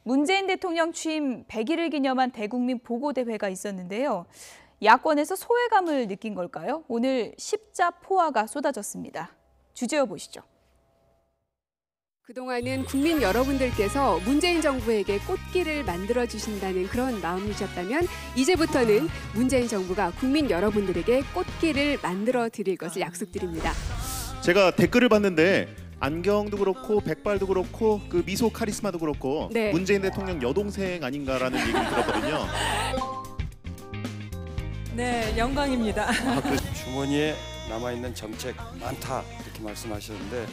문재인 대통령 취임 100일을 기념한 대국민 보고대회가 있었는데요. 야권에서 소외감을 느낀 걸까요? 오늘 십자포화가 쏟아졌습니다. 주제어 보시죠. 그동안은 국민 여러분들께서 문재인 정부에게 꽃길을 만들어주신다는 그런 마음이셨다면 이제부터는 문재인 정부가 국민 여러분들에게 꽃길을 만들어 드릴 것을 약속드립니다. 제가 댓글을 봤는데 안경도 그렇고 백발도 그렇고 그 미소 카리스마도 그렇고 네. 문재인 대통령 여동생 아닌가라는 얘기를 들었거든요. 네, 영광입니다. 주머니에 남아있는 정책 많다 이렇게 말씀하셨는데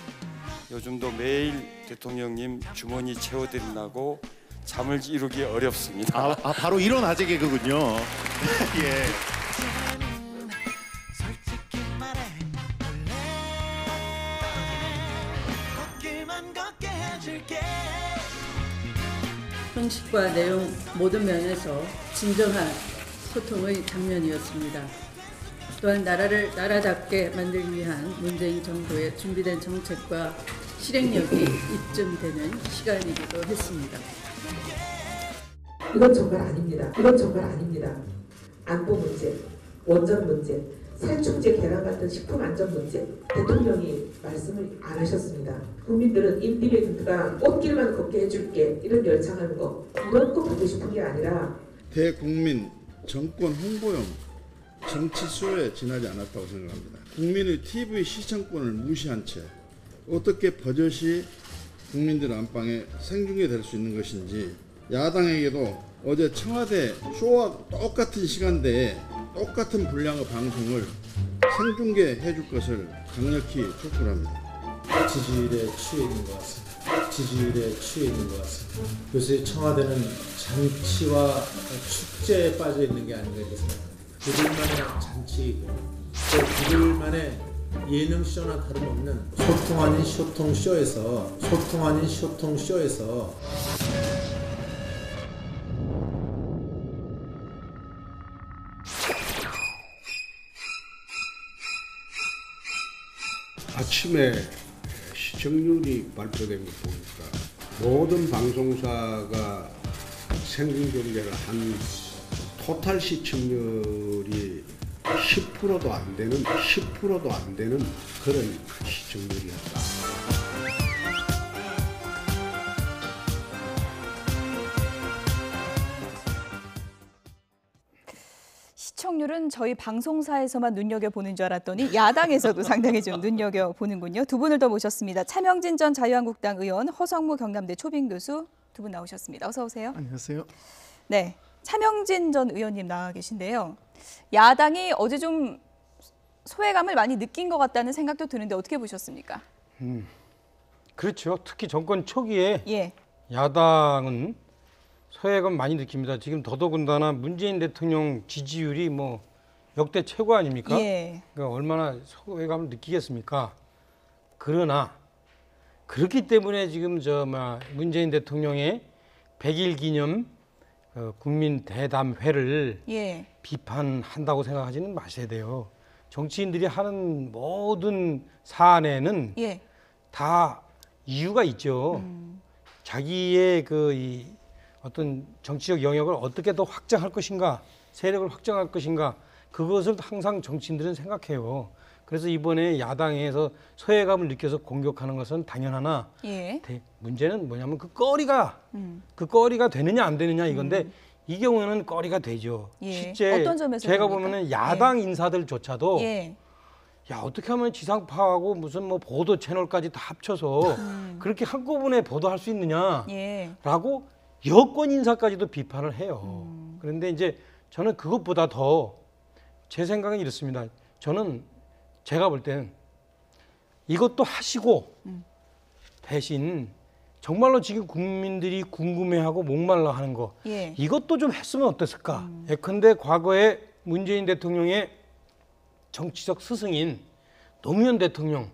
요즘도 매일 대통령님 주머니 채워드린다고 잠을 이루기 어렵습니다. 바로 이런 아재 개그군요. 예. 형식과 내용 모든 면에서 진정한 소통의 장면이었습니다. 또한 나라를 나라답게 만들기 위한 문재인 정부의 준비된 정책과 실행력이 입증되는 시간이기도 했습니다. 이건 정말 아닙니다. 이건 정말 아닙니다. 안보 문제, 원전 문제, 살충제 개량 같은 식품 안전 문제 대통령이 말씀을 안 하셨습니다. 국민들은 인디밴드가 꽃길만 걷게 해줄게 이런 열창하는 거 이런 거 보고 싶은 게 아니라 대국민 정권 홍보용 정치 쇼에 지나지 않았다고 생각합니다. 국민의 TV 시청권을 무시한 채 어떻게 버젓이 국민들 안방에 생중계될 수 있는 것인지 야당에게도 어제 청와대 쇼와 똑같은 시간대에 똑같은 분량의 방송을 생중계해 줄 것을 강력히 촉구합니다. 지지율에 취해 있는 것 같습니다. 지지율에 취해 있는 것 같습니다. 요새 청와대는 잔치와 축제에 빠져 있는 게 아닌가 이렇게 생각합니다. 그들만의 잔치이고 또 그들만의 예능쇼나 다름없는 소통 아닌 쇼통쇼에서 아침에 시청률이 발표된 거 보니까 모든 방송사가 생중계를 한 토탈 시청률이 10%도 안 되는 그런 시청률이었다. 시청률은 저희 방송사에서만 눈여겨보는 줄 알았더니 야당에서도 상당히 좀 눈여겨보는군요. 두 분을 더 모셨습니다. 차명진 전 자유한국당 의원, 허성무 경남대 초빙 교수 두 분 나오셨습니다. 어서 오세요. 안녕하세요. 네, 차명진 전 의원님 나와 계신데요. 야당이 어제 좀 소외감을 많이 느낀 것 같다는 생각도 드는데 어떻게 보셨습니까? 그렇죠. 특히 정권 초기에 예. 야당은 소외감 많이 느낍니다. 지금 더더군다나 문재인 대통령 지지율이 뭐 역대 최고 아닙니까? 예. 그러니까 얼마나 소외감을 느끼겠습니까? 그러나 그렇기 때문에 지금 문재인 대통령의 100일 기념 국민 대담회를 예. 비판한다고 생각하지는 마셔야 돼요. 정치인들이 하는 모든 사안에는 예. 다 이유가 있죠. 자기의 이 어떤 정치적 영역을 어떻게 더 확장할 것인가, 세력을 확장할 것인가, 그것을 항상 정치인들은 생각해요. 그래서 이번에 야당에서 소외감을 느껴서 공격하는 것은 당연하나 예. 문제는 뭐냐면 그 거리가 되느냐 안 되느냐 이건데 이 경우에는 거리가 되죠. 예. 실제 어떤 점에서 제가 그럽니까? 보면은 야당 인사들조차도 예. 야 어떻게 하면 지상파하고 무슨 뭐 보도 채널까지 다 합쳐서 그렇게 한꺼번에 보도할 수 있느냐라고 예. 여권 인사까지도 비판을 해요. 그런데 이제 저는 그것보다 더 제 생각은 이렇습니다. 제가 볼 때는 이것도 하시고 대신 정말로 지금 국민들이 궁금해하고 목말라 하는 거 예. 이것도 좀 했으면 어땠을까? 예컨대 과거에 문재인 대통령의 정치적 스승인 노무현 대통령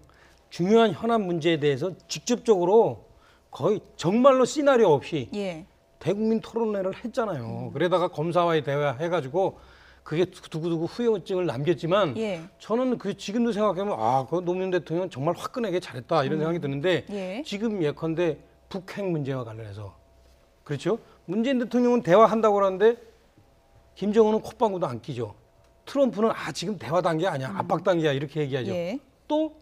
중요한 현안 문제에 대해서 직접적으로 거의 정말로 시나리오 없이 예. 대국민 토론회를 했잖아요. 그러다가 검사와의 대화해가지고 그게 두고두고 후유증을 남겼지만 예. 저는 지금도 생각하면 그 노무현 대통령 정말 화끈하게 잘했다 이런 생각이 드는데 예. 지금 예컨대 북핵 문제와 관련해서 그렇죠? 문재인 대통령은 대화한다고 그러는데 김정은은 콧방구도 안 끼죠. 트럼프는 지금 대화 단계 아니야. 압박 단계야. 이렇게 얘기하죠. 예. 또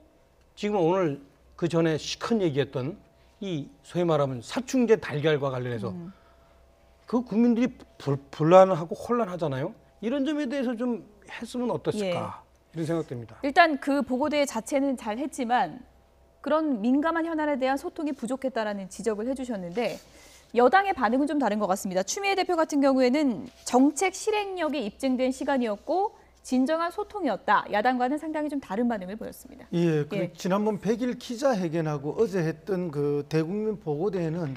지금 오늘 그 전에 시큰 얘기했던 이 소위 말하면 사충제 달걀과 관련해서 그 국민들이 불안하고 혼란하잖아요. 이런 점에 대해서 좀 했으면 어땠을까 이런 생각됩니다. 일단 그 보고대 자체는 잘 했지만 그런 민감한 현안에 대한 소통이 부족했다라는 지적을 해주셨는데 여당의 반응은 좀 다른 것 같습니다. 추미애 대표 같은 경우에는 정책 실행력이 입증된 시간이었고 진정한 소통이었다. 야당과는 상당히 좀 다른 반응을 보였습니다. 예, 예. 지난번 100일 기자회견하고 어제 했던 그 대국민 보고대회는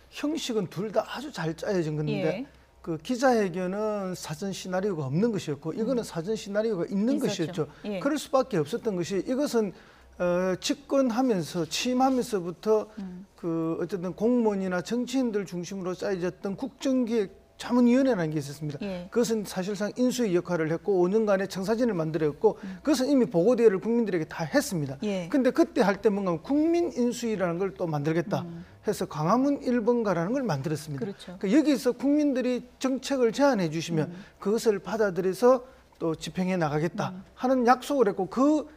형식은 둘 다 아주 잘 짜여진 건데 예. 그 기자회견은 사전 시나리오가 없는 것이었고 이거는 사전 시나리오가 있는 있었죠. 것이었죠. 예. 그럴 수밖에 없었던 것이 이것은 집권하면서 취임하면서부터 그 어쨌든 공무원이나 정치인들 중심으로 짜여졌던 국정기획 자문위원회라는 게 있었습니다. 예. 그것은 사실상 인수위 역할을 했고 5년간의 청사진을 만들었고 그것은 이미 보고대회를 국민들에게 다 했습니다. 예. 근데 그때 할 때 뭔가 국민 인수위라는 걸 또 만들겠다 해서 광화문 1번가라는 걸 만들었습니다. 그렇죠. 그러니까 여기서 국민들이 정책을 제안해 주시면 그것을 받아들여서 또 집행해 나가겠다 하는 약속을 했고 그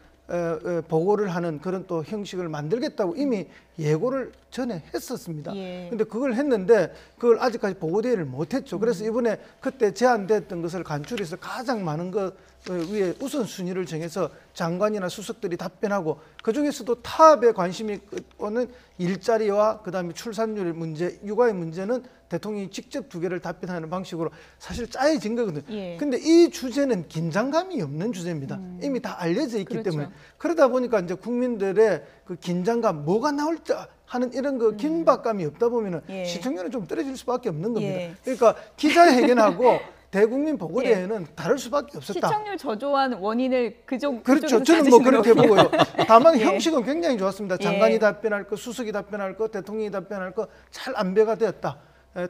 보고를 하는 그런 또 형식을 만들겠다고 이미 예고를 전에 했었습니다. 예. 근데 그걸 했는데 그걸 아직까지 보고대회를 못했죠. 그래서 이번에 그때 제안됐던 것을 간추려서 가장 많은 것 위에 우선순위를 정해서 장관이나 수석들이 답변하고 그중에서도 탑에 관심이 오는 일자리와 그다음에 출산율 문제, 육아의 문제는 대통령이 직접 두 개를 답변하는 방식으로 사실 짜여진 거거든요. 예. 근데 이 주제는 긴장감이 없는 주제입니다. 이미 다 알려져 있기 그렇죠. 때문에 그러다 보니까 이제 국민들의 그 긴장감 뭐가 나올지 하는 이런 그 긴박감이 없다 보면은 예. 시청률은 좀 떨어질 수밖에 없는 겁니다. 예. 그러니까 기자회견하고 대국민 보고대회는 다를 수밖에 없었다. 시청률 저조한 원인을 그렇죠. 그쪽에서 저는 뭐 찾으시는 그렇게 거고요. 보고요. 다만 예. 형식은 굉장히 좋았습니다. 장관이 예. 답변할 거, 수석이 답변할 거, 대통령이 답변할 거 잘 안배가 되었다.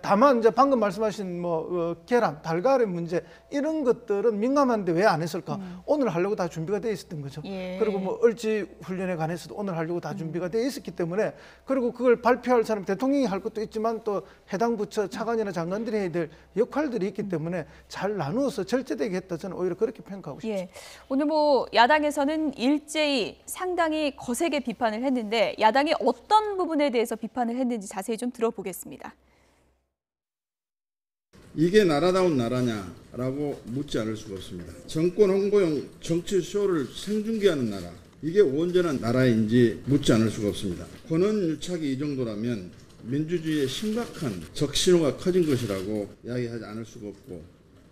다만 이제 방금 말씀하신 뭐 계란, 달걀의 문제 이런 것들은 민감한데 왜 안 했을까? 오늘 하려고 다 준비가 돼 있었던 거죠. 예. 그리고 뭐 을지 훈련에 관해서도 오늘 하려고 다 준비가 돼 있었기 때문에 그리고 그걸 발표할 사람 대통령이 할 것도 있지만 또 해당 부처 차관이나 장관들이 해야 될 역할들이 있기 때문에 잘 나누어서 절제되게 했다. 저는 오히려 그렇게 평가하고 싶습니다. 예. 오늘 뭐 야당에서는 일제히 상당히 거세게 비판을 했는데 야당이 어떤 부분에 대해서 비판을 했는지 자세히 좀 들어보겠습니다. 이게 나라다운 나라냐라고 묻지 않을 수가 없습니다. 정권 홍보용 정치 쇼를 생중계하는 나라, 이게 온전한 나라인지 묻지 않을 수가 없습니다. 권한유착이 이 정도라면 민주주의의 심각한 적신호가 커진 것이라고 이야기하지 않을 수가 없고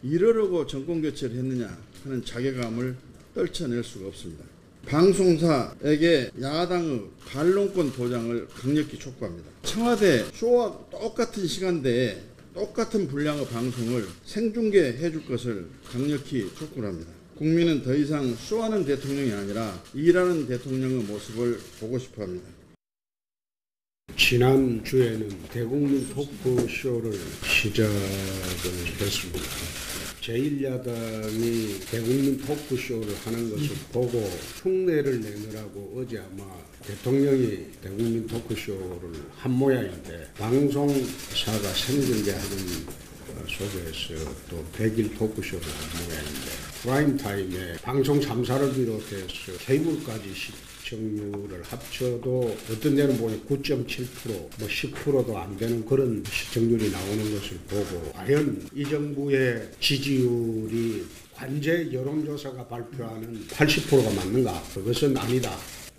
이러려고 정권 교체를 했느냐 하는 자괴감을 떨쳐낼 수가 없습니다. 방송사에게 야당의 반론권 보장을 강력히 촉구합니다. 청와대 쇼와 똑같은 시간대에 똑같은 분량의 방송을 생중계해 줄 것을 강력히 촉구를 합니다. 국민은 더 이상 쇼하는 대통령이 아니라 일하는 대통령의 모습을 보고 싶어 합니다. 지난주에는 대국민 토크쇼를 시작을 했습니다. 제1야당이 대국민 토크쇼를 하는 것을 보고 흉내를 내느라고 어제 아마 대통령이 대국민 토크쇼를 한 모양인데 방송사가 생중계하는 속에서 또 100일 토크쇼를 한 모양인데 프라임타임에 방송 3사를 비롯해서 케이블까지 시청률을 합쳐도 어떤 데는 보니 9.7%, 뭐 10%도 안 되는 그런 시청률이 나오는 것을 보고 과연 이 정부의 지지율이 관제 여론조사가 발표하는 80%가 맞는가? 그것은 아니다.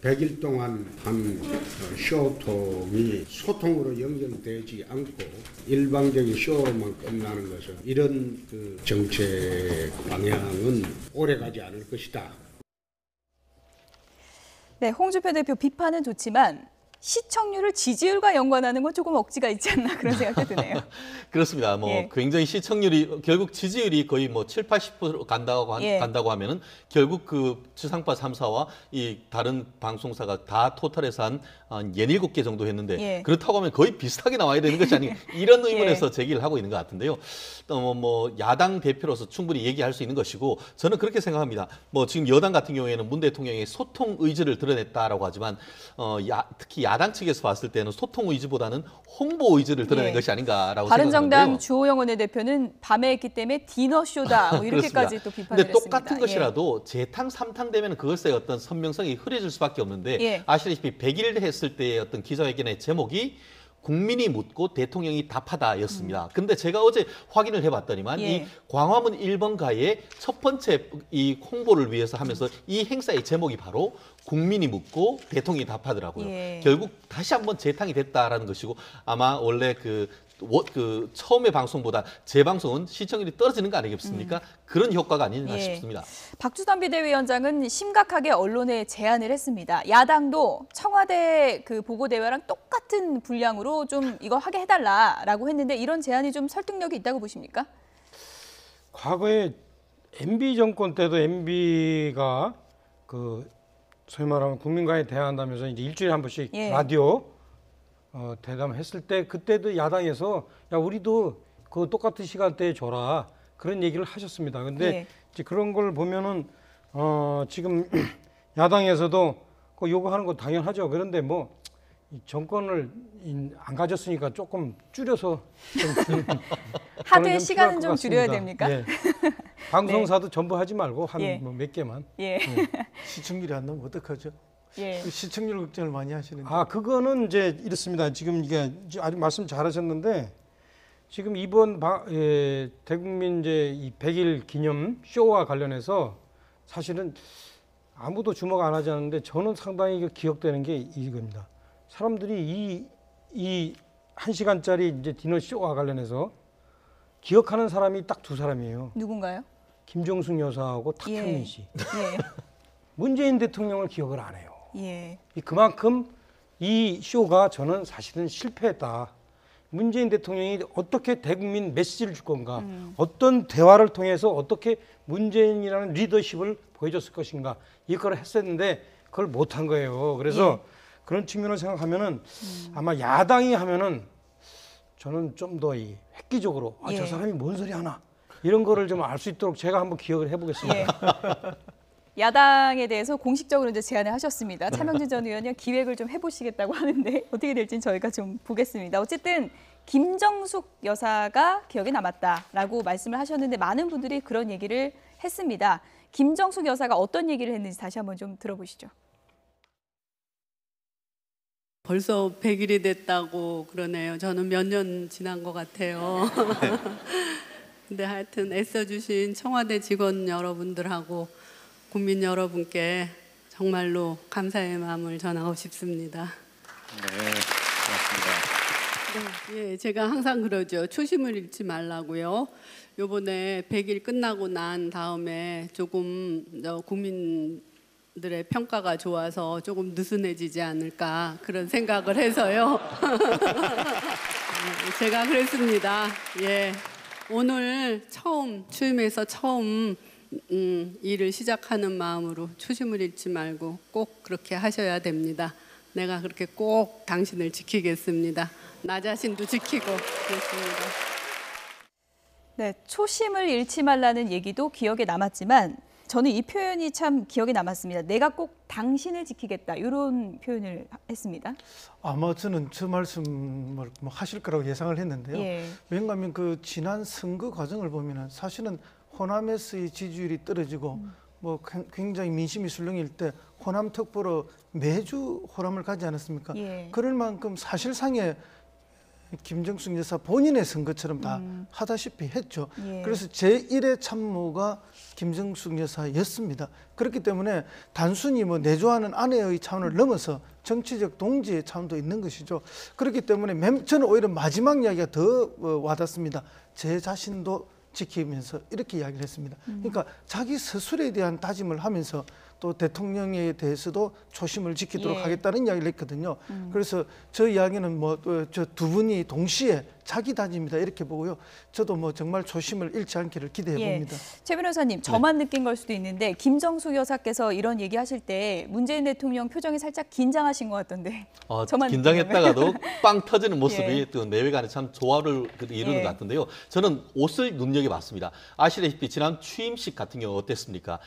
100일 동안 한 쇼통이 소통으로 연결되지 않고 일방적인 쇼만 끝나는 것은 이런 그 정책 방향은 오래가지 않을 것이다. 네, 홍준표 대표 비판은 좋지만 시청률을 지지율과 연관하는 건 조금 억지가 있지 않나 그런 생각이 드네요. 그렇습니다. 뭐 예. 굉장히 시청률이 결국 지지율이 거의 뭐 7, 80% 예. 간다고 하면은 결국 그 지상파 3사와 이 다른 방송사가 다 토탈해서 한 7개 정도 했는데 예. 그렇다고 하면 거의 비슷하게 나와야 되는 것이 아닌가 이런 의문에서 예. 제기를 하고 있는 것 같은데요. 또 뭐 야당 대표로서 충분히 얘기할 수 있는 것이고 저는 그렇게 생각합니다. 뭐 지금 여당 같은 경우에는 문 대통령의 소통 의지를 드러냈다라고 하지만 특히 야당 측에서 봤을 때는 소통 의지보다는 홍보 의지를 드러낸 예. 것이 아닌가라고 바른정당 생각하는데요. 주호영 원내대표는 밤에 했기 때문에 디너쇼다 뭐 이렇게까지 또 비판을 근데 했습니다. 똑같은 예. 것이라도 재탕, 삼탕 되면 그것의 어떤 선명성이 흐려질 수밖에 없는데 예. 아시다시피 100일 했을 때의 어떤 기자회견의 제목이 국민이 묻고 대통령이 답하다였습니다. 근데 제가 어제 확인을 해봤더니만 예. 이 광화문 1번가의 첫 번째 이 홍보를 위해서 하면서 이 행사의 제목이 바로 국민이 묻고 대통령이 답하더라고요. 예. 결국 다시 한번 재탕이 됐다라는 것이고 아마 원래 그 처음의 방송보다 재방송은 시청률이 떨어지는 거 아니겠습니까? 그런 효과가 아니냐 예. 싶습니다. 박주선 비대위원장은 심각하게 언론에 제안을 했습니다. 야당도 청와대 그 보고대회랑 똑같은 분량으로 좀 이거 하게 해달라라고 했는데 이런 제안이 좀 설득력이 있다고 보십니까? 과거에 MB 정권 때도 MB가 그 소위 말하면 국민과에 대화한다면서 이제 일주일에 한 번씩 예. 라디오 대담했을 때 그때도 야당에서 야 우리도 그 똑같은 시간대에 줘라 그런 얘기를 하셨습니다. 근데 예. 이제 그런 걸 보면은 지금 야당에서도 그 요구하는 거 당연하죠. 그런데 뭐 이 정권을 안 가졌으니까 조금 줄여서 좀 하드의 시간은 좀 줄여야 됩니까? 예. 방송사도 전부 하지 말고 한 예. 뭐 몇 개만. 예. 시청률이 안 나오면 어떡하죠? 예. 그 시청률 걱정을 많이 하시는데. 아 그거는 이제 이렇습니다. 지금 이게 아주 말씀 잘하셨는데 지금 이번 대국민 이제 이 100일 기념 쇼와 관련해서 사실은 아무도 주목 안 하지 않는데 저는 상당히 기억되는 게 이겁니다. 사람들이 이 1시간짜리 이제 디너 쇼와 관련해서 기억하는 사람이 딱 두 사람이에요. 누군가요? 김정숙 여사하고 탁현민 예. 씨. 예. 문재인 대통령을 기억을 안 해요. 예. 그만큼 이 쇼가 저는 사실은 실패했다. 문재인 대통령이 어떻게 대국민 메시지를 줄 건가, 어떤 대화를 통해서 어떻게 문재인이라는 리더십을 보여줬을 것인가 이걸 했었는데 그걸 못한 거예요. 그래서 그런 측면을 생각하면은 아마 야당이 하면은 저는 좀 더 획기적으로 저 사람이 뭔 소리 하나 이런 거를 좀 알 수 있도록 제가 한번 기억을 해보겠습니다. 예. 야당에 대해서 공식적으로 이제 제안을 하셨습니다. 차명진 전 의원이 기획을 좀 해보시겠다고 하는데 어떻게 될지는 저희가 좀 보겠습니다. 어쨌든 김정숙 여사가 기억에 남았다라고 말씀을 하셨는데 많은 분들이 그런 얘기를 했습니다. 김정숙 여사가 어떤 얘기를 했는지 다시 한번 좀 들어보시죠. 벌써 100일이 됐다고 그러네요. 저는 몇 년 지난 것 같아요. 근데 하여튼 애써주신 청와대 직원 여러분들하고 국민 여러분께 정말로 감사의 마음을 전하고 싶습니다. 네, 고맙습니다. 예, 제가 항상 그러죠. 초심을 잃지 말라고요. 요번에 100일 끝나고 난 다음에 조금 국민들의 평가가 좋아서 조금 느슨해지지 않을까 그런 생각을 해서요. 제가 그랬습니다. 예, 오늘 취임해서 처음 일을 시작하는 마음으로 초심을 잃지 말고 꼭 그렇게 하셔야 됩니다. 내가 그렇게 꼭 당신을 지키겠습니다. 나 자신도 지키고 그렇습니다. 네, 초심을 잃지 말라는 얘기도 기억에 남았지만 저는 이 표현이 참 기억에 남았습니다. 내가 꼭 당신을 지키겠다 이런 표현을 했습니다. 아마 저는 저 말씀을 하실 거라고 예상을 했는데요. 예. 왜냐하면 그 지난 선거 과정을 보면은 사실은 호남에서의 지지율이 떨어지고 뭐 굉장히 민심이 술렁일 때 호남 특보로 매주 호남을 가지 않았습니까? 예. 그럴 만큼 사실상의 김정숙 여사 본인의 선거처럼 다 하다시피 했죠. 예. 그래서 제1의 참모가 김정숙 여사였습니다. 그렇기 때문에 단순히 뭐 내조하는 아내의 차원을 넘어서 정치적 동지의 차원도 있는 것이죠. 그렇기 때문에 저는 오히려 마지막 이야기가 더 와닿습니다. 제 자신도 지키면서 이렇게 이야기를 했습니다. 그러니까 자기 스스로에 대한 다짐을 하면서 또 대통령에 대해서도 초심을 지키도록 하겠다는 이야기를 했거든요. 그래서 저 이야기는 뭐 저 두 분이 동시에 자기 다짐이다 이렇게 보고요. 저도 뭐 정말 초심을 잃지 않기를 기대해 봅니다. 최 변호사님, 저만 느낀 걸 수도 있는데 김정숙 여사께서 이런 얘기하실 때 문재인 대통령 표정이 살짝 긴장하신 것 같던데. 저만 긴장했다가도 빵 터지는 모습이 또 내외간에 참 조화를 이루는 것 같은데요. 저는 옷을 눈여겨봤습니다. 아시다시피 지난 취임식 같은 경우 어땠습니까?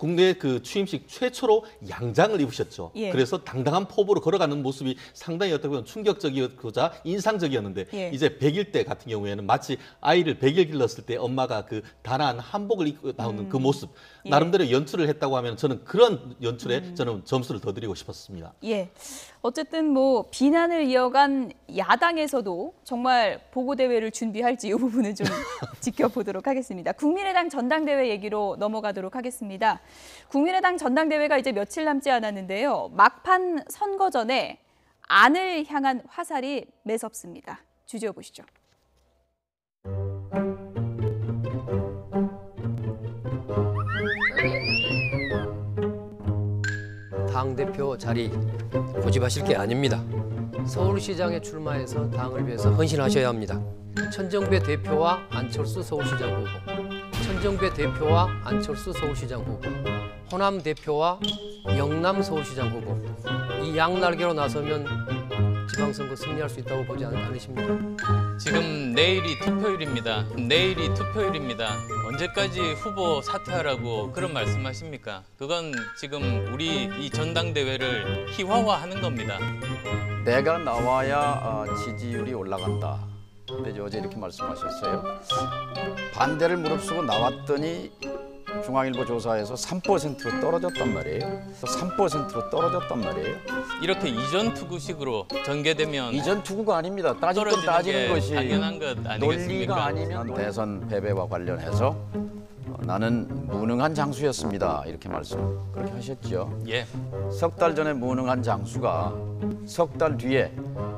국내 그 취임식 최초로 양장을 입으셨죠. 예. 그래서 당당한 포부로 걸어가는 모습이 상당히 어떻게 보면 충격적이고자 인상적이었는데 예. 이제 100일 때 같은 경우에는 마치 아이를 100일 길렀을 때 엄마가 그 단아한 한복을 입고 나오는 그 모습 예. 나름대로 연출을 했다고 하면 저는 그런 연출에 저는 점수를 더 드리고 싶었습니다. 예. 어쨌든 뭐 비난을 이어간 야당에서도 정말 보고대회를 준비할지 이 부분은 좀 지켜보도록 하겠습니다. 국민의당 전당대회 얘기로 넘어가도록 하겠습니다. 국민의당 전당대회가 이제 며칠 남지 않았는데요. 막판 선거 전에 안을 향한 화살이 매섭습니다. 주제어 보시죠. 당대표 자리 고집하실 게 아닙니다. 서울시장에 출마해서 당을 위해서 헌신하셔야 합니다. 천정배 대표와 안철수 서울시장 후보, 천정배 대표와 안철수 서울시장 후보, 호남 대표와 영남 서울시장 후보, 이 양날개로 나서면 지방선거 승리할 수 있다고 보지 않으십니까? 지금 내일이 투표일입니다. 내일이 투표일입니다. 언제까지 후보 사퇴하라고 그런 말씀하십니까? 그건 지금 우리 이 전당대회를 희화화하는 겁니다. 내가 나와야 지지율이 올라간다. 근데 어제 이렇게 말씀하셨어요. 반대를 무릅쓰고 나왔더니 중앙일보 조사에서 3%로 떨어졌단 말이에요. 3%로 떨어졌단 말이에요. 이렇게 이전 투구식으로 전개되면 이전 투구가 아닙니다. 따질 건 따지는 것이 당연한 것 아니겠습니까? 논리가 아니면 대선 패배와 관련해서 나는 무능한 장수였습니다. 이렇게 그렇게 하셨죠. 예. 석 달 전에 무능한 장수가 석 달 뒤에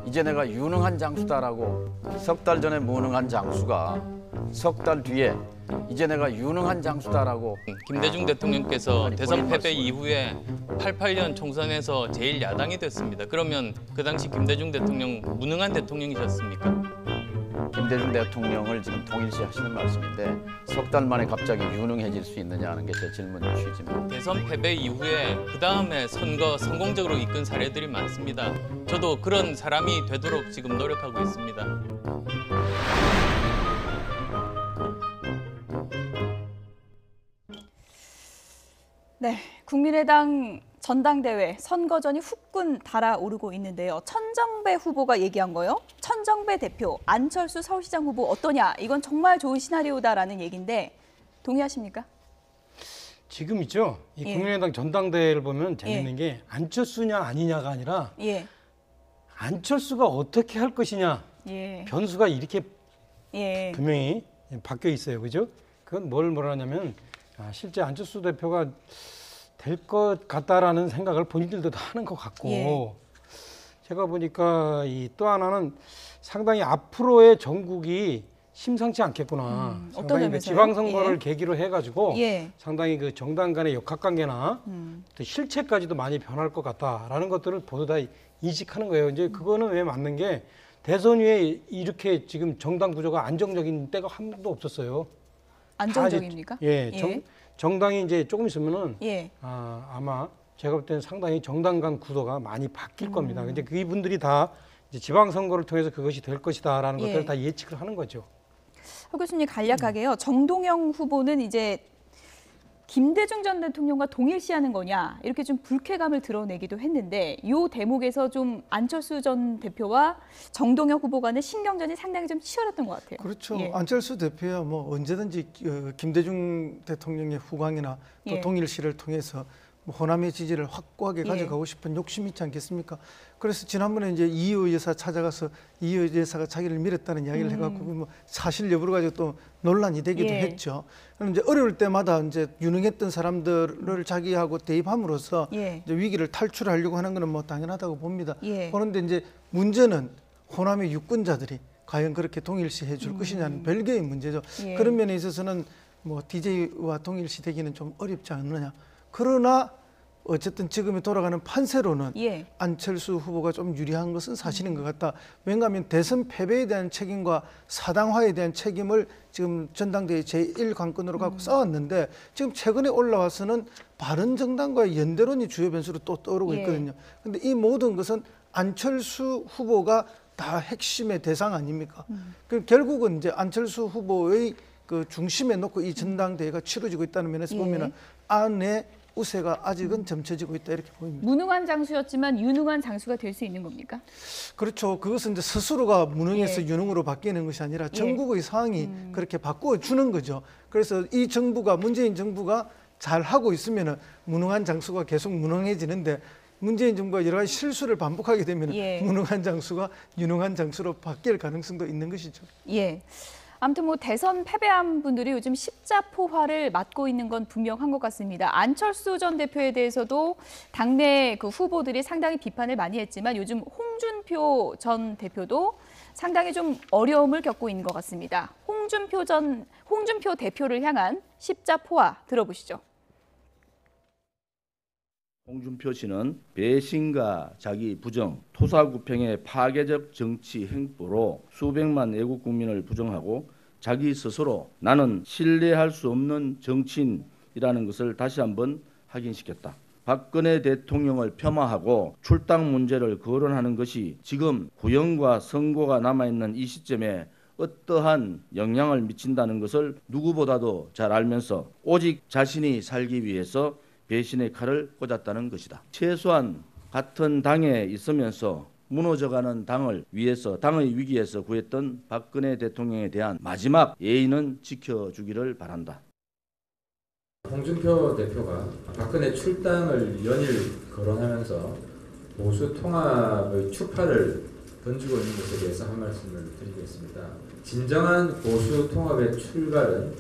이제 내가 유능한 장수다라고 석 달 전에 무능한 장수가 석 달 뒤에 이제 내가 유능한 장수다라고 김대중 대통령께서 대선 패배 이후에 88년 총선에서 제일 야당이 됐습니다. 그러면 그 당시 김대중 대통령 무능한 대통령이셨습니까? 김대중 대통령을 지금 동일시 하시는 말씀인데 석 달 만에 갑자기 유능해질 수 있느냐 하는 게 제 질문 취지입니다. 대선 패배 이후에 그 다음에 선거 성공적으로 이끈 사례들이 많습니다. 저도 그런 사람이 되도록 지금 노력하고 있습니다. 네, 국민의당 전당대회 선거전이 후끈 달아오르고 있는데요. 천정배 후보가 얘기한 거요. 천정배 대표, 안철수 서울시장 후보 어떠냐? 이건 정말 좋은 시나리오다라는 얘기인데 동의하십니까? 지금 있죠. 이 국민의당 전당대회를 보면 재밌는 게 안철수냐 아니냐가 아니라 안철수가 어떻게 할 것이냐 변수가 이렇게 분명히 바뀌어 있어요. 그죠? 그건 뭘 말하냐면 실제 안철수 대표가 될 것 같다라는 생각을 본인들도 다 하는 것 같고 제가 보니까 또 하나는 상당히 앞으로의 전국이 심상치 않겠구나. 상당히 그 지방선거를 계기로 해가지고 상당히 그 정당 간의 역학관계나 또 실체까지도 많이 변할 것 같다라는 것들을 모두 다 인식하는 거예요. 이제 그거는 왜 맞는 게 대선 후에 이렇게 지금 정당 구조가 안정적인 때가 한 번도 없었어요. 안정적입니까? 정당이 이제 조금 있으면은 아마 제가 볼 때는 상당히 정당 간 구도가 많이 바뀔 겁니다. 근데 그분들이 다 이제 지방선거를 통해서 그것이 될 것이다라는 것들을 다 예측을 하는 거죠. 박 교수님 간략하게요. 정동영 후보는 이제 김대중 전 대통령과 동일시하는 거냐 이렇게 좀 불쾌감을 드러내기도 했는데 이 대목에서 좀 안철수 전 대표와 정동영 후보 간의 신경전이 상당히 좀 치열했던 것 같아요. 그렇죠. 안철수 대표야 뭐 언제든지 김대중 대통령의 후광이나 또 동일시를 통해서 호남의 지지를 확고하게 가져가고 싶은 욕심이 있지 않겠습니까? 그래서 지난번에 이제 이효 여사 찾아가서 이효 여사가 자기를 밀었다는 이야기를 해갖고 뭐 사실 여부를 가지고 또 논란이 되기도 했죠. 그럼 이제 어려울 때마다 이제 유능했던 사람들을 자기하고 대입함으로써 이제 위기를 탈출하려고 하는 것은 뭐 당연하다고 봅니다. 그런데 이제 문제는 호남의 유권자들이 과연 그렇게 동일시 해줄 것이냐는 별개의 문제죠. 그런 면에 있어서는 뭐 DJ와 동일시 되기는 좀 어렵지 않느냐. 그러나 어쨌든 지금이 돌아가는 판세로는 안철수 후보가 좀 유리한 것은 사실인 것 같다. 왜냐하면 대선 패배에 대한 책임과 사당화에 대한 책임을 지금 전당대회 제1관건으로 갖고 싸웠는데 지금 최근에 올라와서는 바른정당과의 연대론이 주요 변수로 또 떠오르고 있거든요. 그런데 이 모든 것은 안철수 후보가 다 핵심의 대상 아닙니까? 그럼 결국은 이제 안철수 후보의 그 중심에 놓고 이 전당대회가 치러지고 있다는 면에서 보면은 안에 우세가 아직은 점쳐지고 있다 이렇게 보입니다. 무능한 장수였지만 유능한 장수가 될 수 있는 겁니까? 그렇죠. 그것은 이제 스스로가 무능해서 유능으로 바뀌는 것이 아니라 전국의 상황이 그렇게 바꾸어 주는 거죠. 그래서 이 정부가 문재인 정부가 잘 하고 있으면 무능한 장수가 계속 무능해지는데 문재인 정부가 여러 가지 실수를 반복하게 되면 무능한 장수가 유능한 장수로 바뀔 가능성도 있는 것이죠. 예. 아무튼 뭐 대선 패배한 분들이 요즘 십자포화를 맞고 있는 건 분명한 것 같습니다. 안철수 전 대표에 대해서도 당내 그 후보들이 상당히 비판을 많이 했지만 요즘 홍준표 전 대표도 상당히 좀 어려움을 겪고 있는 것 같습니다. 홍준표 대표를 향한 십자포화 들어보시죠. 홍준표 씨는 배신과 자기 부정, 토사구팽의 파괴적 정치 행보로 수백만 애국 국민을 부정하고 자기 스스로 나는 신뢰할 수 없는 정치인이라는 것을 다시 한번 확인시켰다. 박근혜 대통령을 폄하하고 출당 문제를 거론하는 것이 지금 구형과 선고가 남아있는 이 시점에 어떠한 영향을 미친다는 것을 누구보다도 잘 알면서 오직 자신이 살기 위해서 배신의 칼을 꽂았다는 것이다. 최소한 같은 당에 있으면서 무너져가는 당을 위해서 당의 위기에서 구했던 박근혜 대통령에 대한 마지막 예의는 지켜주기를 바란다. 홍준표 대표가 박근혜 출당을 연일 거론하면서 보수 통합의 추파를 던지고 있는 것에 대해서 한 말씀을 드리겠습니다. 진정한 보수 통합의 출발은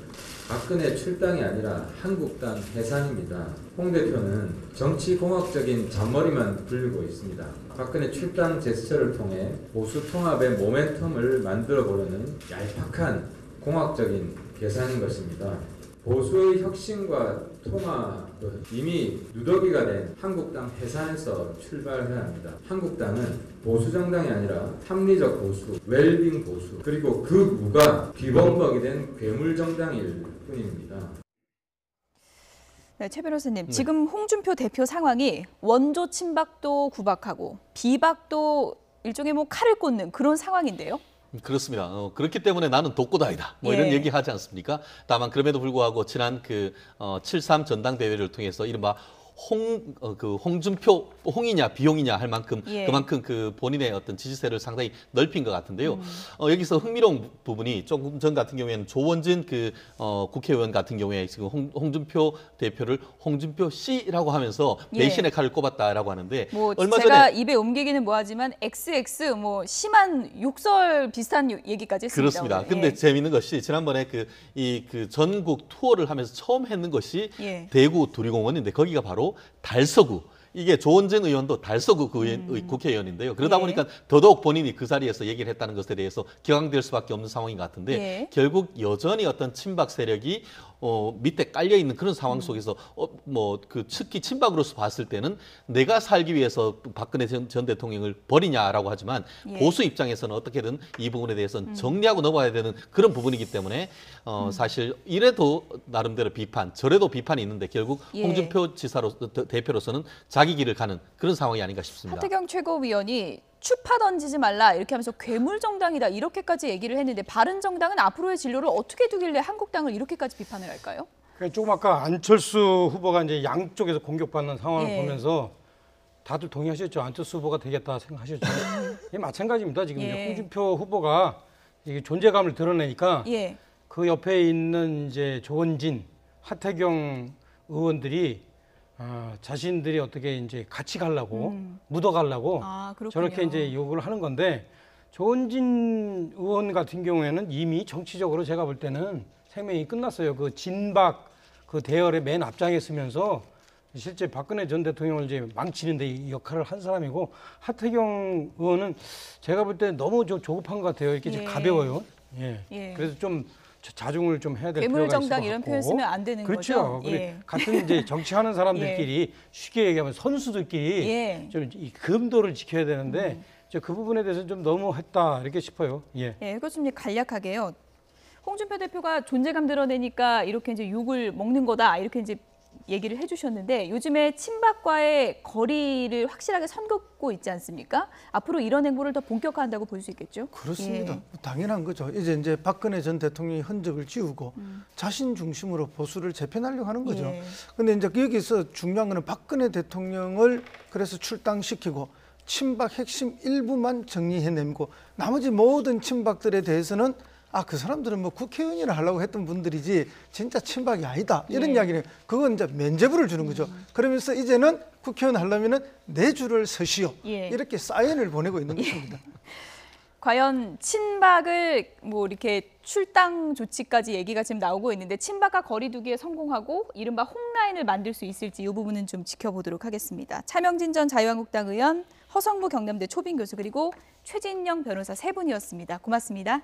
박근혜 출당이 아니라 한국당 해산입니다. 홍 대표는 정치공학적인 잔머리만 불리고 있습니다. 박근혜 출당 제스처를 통해 보수 통합의 모멘텀을 만들어 보려는 얄팍한 공학적인 계산인 것입니다. 보수의 혁신과 통합은 이미 누더기가 된 한국당 해산에서 출발해야 합니다. 한국당은 보수 정당이 아니라 합리적 보수, 웰빙 보수, 그리고 그 무가 비범벅이 된 괴물 정당일 뿐입니다. 네, 최 변호사님, 지금 홍준표 대표 상황이 원조 친박도 구박하고 비박도 일종의 뭐 칼을 꽂는 그런 상황인데요. 그렇습니다. 그렇기 때문에 나는 독고다이다. 뭐 이런 얘기하지 않습니까? 다만 그럼에도 불구하고 지난 그 7.3 전당대회를 통해서 이른바 홍준표 홍이냐 비홍이냐 할 만큼 그만큼 그 본인의 어떤 지지세를 상당히 넓힌 것 같은데요. 여기서 흥미로운 부분이 조금 전 같은 경우에는 조원진 그 국회의원 같은 경우에 지금 홍준표 대표를 홍준표 씨라고 하면서 배신의 칼을 꼽았다라고 하는데 뭐 얼마 제가 전에 입에 옮기기는 뭐하지만 XX 뭐 심한 욕설 비슷한 얘기까지 했습니다. 그렇습니다. 오늘. 근데 재미있는 것이 지난번에 그 전국 투어를 하면서 처음 했는 것이 대구 두리공원인데 거기가 바로 달서구. 이게 조원진 의원도 달서구 국회의원인데요. 그러다 보니까 더더욱 본인이 그 자리에서 얘기를 했다는 것에 대해서 격앙될 수밖에 없는 상황인 것 같은데 결국 여전히 어떤 친박 세력이 밑에 깔려 있는 그런 상황 속에서 특히 친박으로서 봤을 때는 내가 살기 위해서 박근혜 전 대통령을 버리냐라고 하지만 보수 입장에서는 어떻게든 이 부분에 대해서는 정리하고 넘어가야 되는 그런 부분이기 때문에 사실 이래도 나름대로 비판, 저래도 비판이 있는데 결국 홍준표 대표로서는 자기 길을 가는 그런 상황이 아닌가 싶습니다. 하태경 최고위원이 추파 던지지 말라 이렇게 하면서 괴물 정당이다 이렇게까지 얘기를 했는데 바른정당은 앞으로의 진로를 어떻게 두길래 한국당을 이렇게까지 비판을 할까요? 조금 아까 안철수 후보가 이제 양쪽에서 공격받는 상황을 보면서 다들 동의하셨죠. 안철수 후보가 되겠다 생각하셨죠. 이게 마찬가지입니다. 지금 이제 홍준표 후보가 이게 존재감을 드러내니까 그 옆에 있는 이제 조원진, 하태경 의원들이 자신들이 어떻게 이제 같이 가려고 묻어가려고 저렇게 이제 요구를 하는 건데 조원진 의원 같은 경우에는 이미 정치적으로 제가 볼 때는 생명이 끝났어요. 그 진박 그 대열의 맨 앞장에 서면서 실제 박근혜 전 대통령을 이제 망치는데 이 역할을 한 사람이고 하태경 의원은 제가 볼 때 너무 좀 조급한 것 같아요. 이렇게 가벼워요. 그래서 좀 자중을 좀 해야 될 필요가 있을 것 같고. 괴물정당 이런 표현 쓰면 안 되는 거죠. 그렇죠. 같은 이제 정치하는 사람들끼리 쉽게 얘기하면 선수들끼리 좀 이 금도를 지켜야 되는데 그 부분에 대해서 좀 너무했다 이렇게 싶어요. 그것 좀 간략하게요. 홍준표 대표가 존재감 드러내니까 이렇게 이제 욕을 먹는 거다 이렇게 이제 얘기를 해주셨는데 요즘에 친박과의 거리를 확실하게 선 긋고 있지 않습니까? 앞으로 이런 행보를 더 본격화한다고 볼 수 있겠죠? 그렇습니다. 예. 당연한 거죠. 이제 박근혜 전 대통령이 흔적을 지우고 자신 중심으로 보수를 재편하려고 하는 거죠. 근데 이제 여기서 중요한 거는 박근혜 대통령을 그래서 출당시키고 친박 핵심 일부만 정리해내고 나머지 모든 친박들에 대해서는 그 사람들은 뭐 국회의원이나 하려고 했던 분들이지 진짜 친박이 아니다. 이런 이야기는 그건 이제 면죄부를 주는 거죠. 그러면서 이제는 국회의원 하려면은 내 줄을 서시오. 이렇게 사인을 보내고 있는 것입니다. 과연 친박을 뭐 이렇게 출당 조치까지 얘기가 지금 나오고 있는데 친박과 거리두기에 성공하고 이른바 홍라인을 만들 수 있을지 이 부분은 좀 지켜보도록 하겠습니다. 차명진 전 자유한국당 의원, 허성무 경남대 초빙 교수 그리고 최진영 변호사 세 분이었습니다. 고맙습니다.